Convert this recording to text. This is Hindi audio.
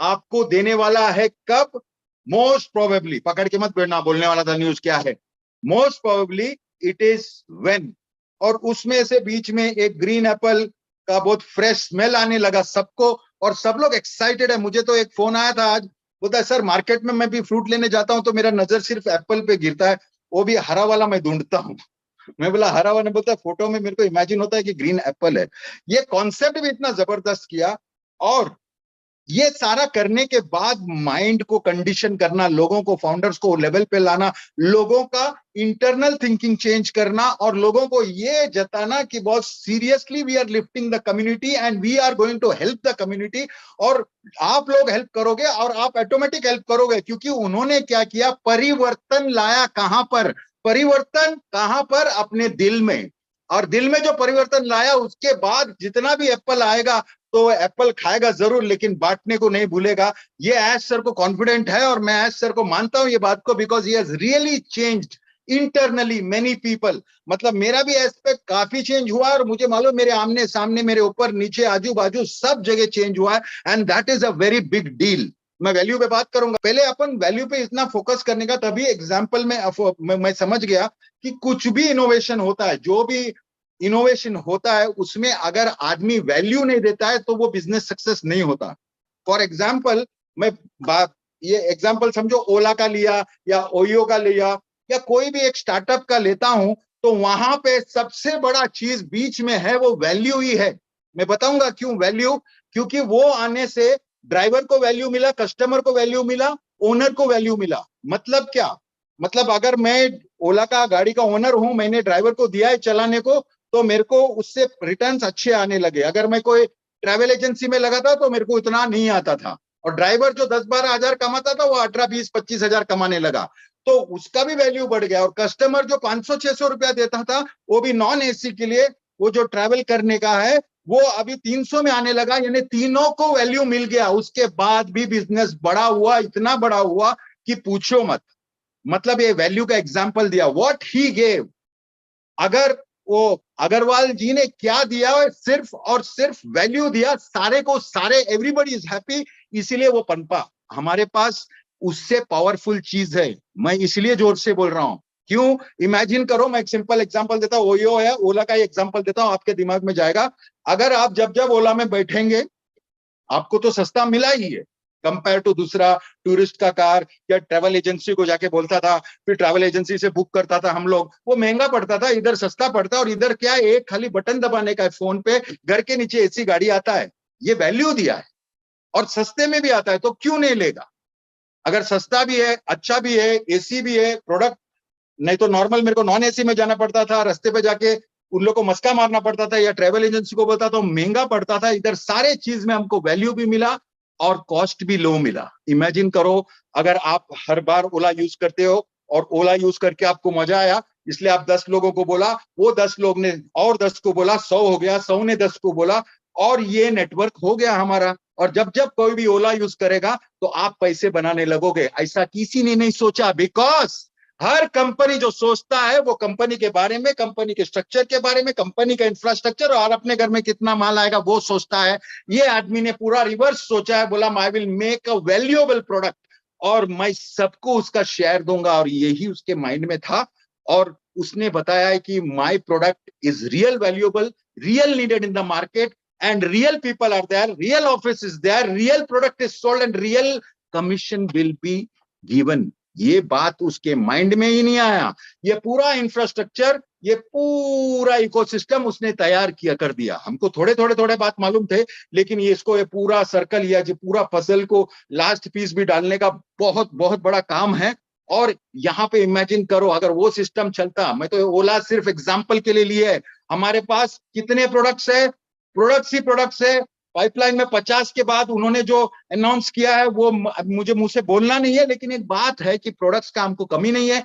आपको देने वाला है कब? मोस्ट प्रोबेबली, पकड़ के मत बैठना, बोलने वाला था न्यूज क्या है, most probably it is when. और उसमें से बीच में एक ग्रीन एप्पल का बहुत फ्रेश स्मेल आने लगा सबको, और सब लोग एक्साइटेड है। मुझे तो एक फोन आया था आज, बोलता है सर मार्केट में मैं भी फ्रूट लेने जाता हूं तो मेरा नजर सिर्फ एप्पल पे गिरता है, वो भी हरा वाला मैं ढूंढता हूँ। मैं बोला हरा वाला? बोलता है फोटो में मेरे को इमेजिन होता है कि ग्रीन एप्पल है। ये कॉन्सेप्ट भी इतना जबरदस्त किया। और ये सारा करने के बाद माइंड को कंडीशन करना, लोगों को, फाउंडर्स को लेवल पे लाना, लोगों का इंटरनल थिंकिंग चेंज करना, और लोगों को ये जताना कि बहुत seriously we are lifting the community and we are going to help the community. और आप लोग हेल्प करोगे और आप ऑटोमेटिक हेल्प करोगे, क्योंकि उन्होंने क्या किया, परिवर्तन लाया। कहां पर परिवर्तन? कहां पर? अपने दिल में। और दिल में जो परिवर्तन लाया, उसके बाद जितना भी एप्पल आएगा तो एप्पल खाएगा जरूर, लेकिन बांटने को नहीं भूलेगा। ये ऐश सर को कॉन्फिडेंट है, और मैं ऐश सर को मानता हूं ये बात को, because he has really changed internally many people. मतलब मेरा भी एस्पेक्ट काफी चेंज हुआ, और मुझे मालूम मेरे आमने सामने, मेरे ऊपर नीचे, आजू बाजू सब जगह चेंज हुआ है, and that is a very big deal. मैं वैल्यू पे बात करूंगा, पहले अपन वैल्यू पे इतना फोकस करने का, तभी एग्जाम्पल में मैं समझ गया कि कुछ भी इनोवेशन होता है, जो भी इनोवेशन होता है, उसमें अगर आदमी वैल्यू नहीं देता है तो वो बिजनेस सक्सेस नहीं होता। फॉर एग्जाम्पल, मैं बात, ये एग्जाम्पल समझो ओला का लिया या ओयो का लिया या कोई भी एक स्टार्टअप का लेता हूं, तो वहां पे सबसे बड़ा चीज बीच में है, वो वैल्यू ही है। मैं बताऊंगा क्यों वैल्यू। क्योंकि वो आने से ड्राइवर को वैल्यू मिला, कस्टमर को वैल्यू मिला, ओनर को वैल्यू मिला। मतलब क्या? मतलब अगर मैं ओला का गाड़ी का ओनर हूं, मैंने ड्राइवर को दिया है चलाने को, तो मेरे को उससे रिटर्न्स अच्छे आने लगे। अगर मैं कोई ट्रैवल एजेंसी में लगा था तो मेरे को इतना नहीं आता था, और ड्राइवर जो 10-12 हजार कमाता था वो 18-20-25 हजार कमाने लगा, तो उसका भी वैल्यू बढ़ गया। और कस्टमर जो 500-600 रुपया देता था, वो भी नॉन एसी के लिए, वो जो ट्रैवल करने का है, वो अभी 300 में आने लगा। यानी तीनों को वैल्यू मिल गया। उसके बाद भी बिजनेस बड़ा हुआ, इतना बड़ा हुआ कि पूछो मत। मतलब ये वैल्यू का एग्जाम्पल दिया, व्हाट ही गेव। अगर वो अग्रवाल जी ने क्या दिया है, सिर्फ और सिर्फ वैल्यू दिया, सारे को सारे, एवरीबॉडी इज हैप्पी, इसीलिए वो पनपा। हमारे पास उससे पावरफुल चीज है। मैं इसलिए जोर से बोल रहा हूं। क्यों? इमेजिन करो, मैं एक सिंपल एग्जांपल देता हूं, ओयो है, ओला का एग्जांपल देता हूं, आपके दिमाग में जाएगा। अगर आप जब जब ओला में बैठेंगे, आपको तो सस्ता मिला ही है कंपेयर टू दूसरा टूरिस्ट का कार, या ट्रैवल एजेंसी को जाके बोलता था, फिर ट्रैवल एजेंसी से बुक करता था हम लोग, वो महंगा पड़ता था, इधर सस्ता पड़ता है। और इधर क्या है, एक खाली बटन दबाने का है फोन पे, घर के नीचे एसी गाड़ी आता है। ये वैल्यू दिया है, और सस्ते में भी आता है, तो क्यों नहीं लेगा? अगर सस्ता भी है, अच्छा भी है, एसी भी है प्रोडक्ट। नहीं तो नॉर्मल मेरे को नॉन एसी में जाना पड़ता था, रास्ते पे जाके उन लोग को मस्का मारना पड़ता था, या ट्रैवल एजेंसी को बोलता तो महंगा पड़ता था। इधर सारे चीज में हमको वैल्यू भी मिला और कॉस्ट भी लो मिला। इमेजिन करो, अगर आप हर बार ओला यूज करते हो, और ओला यूज करके आपको मजा आया, इसलिए आप 10 लोगों को बोला, वो 10 लोग ने और 10 को बोला, 100 हो गया, 100 ने 10 को बोला, और ये नेटवर्क हो गया हमारा। और जब जब कोई भी ओला यूज करेगा तो आप पैसे बनाने लगोगे। ऐसा किसी ने नहीं सोचा, बिकॉज हर कंपनी जो सोचता है वो कंपनी के बारे में, कंपनी के स्ट्रक्चर के बारे में, कंपनी का इंफ्रास्ट्रक्चर, और अपने घर में कितना माल आएगा वो सोचता है। ये आदमी ने पूरा रिवर्स सोचा है, बोला I will make a valuable product, और मैं सबको उसका शेयर दूंगा। और यही उसके माइंड में था, और उसने बताया है कि my product is real valuable, real needed in the market, and real people are there, real office is there, real product is sold, and real commission will be given. ये बात उसके माइंड में ही नहीं आया। ये पूरा इंफ्रास्ट्रक्चर, ये पूरा इकोसिस्टम उसने तैयार किया, कर दिया। हमको थोड़े थोड़े थोड़े बात मालूम थे, लेकिन ये इसको, ये पूरा सर्कल या जो पूरा पजल को लास्ट पीस भी डालने का बहुत बहुत बड़ा काम है। और यहाँ पे इमेजिन करो, अगर वो सिस्टम चलता, मैं तो ओला सिर्फ एग्जाम्पल के लिए लिए है, हमारे पास कितने प्रोडक्ट्स है, प्रोडक्ट्स ही प्रोडक्ट्स है। पाइपलाइन में 50 के बाद उन्होंने जो अनाउंस किया है वो मुझे मुंह से बोलना नहीं है, लेकिन एक बात है कि प्रोडक्ट्स का हमको कमी नहीं है।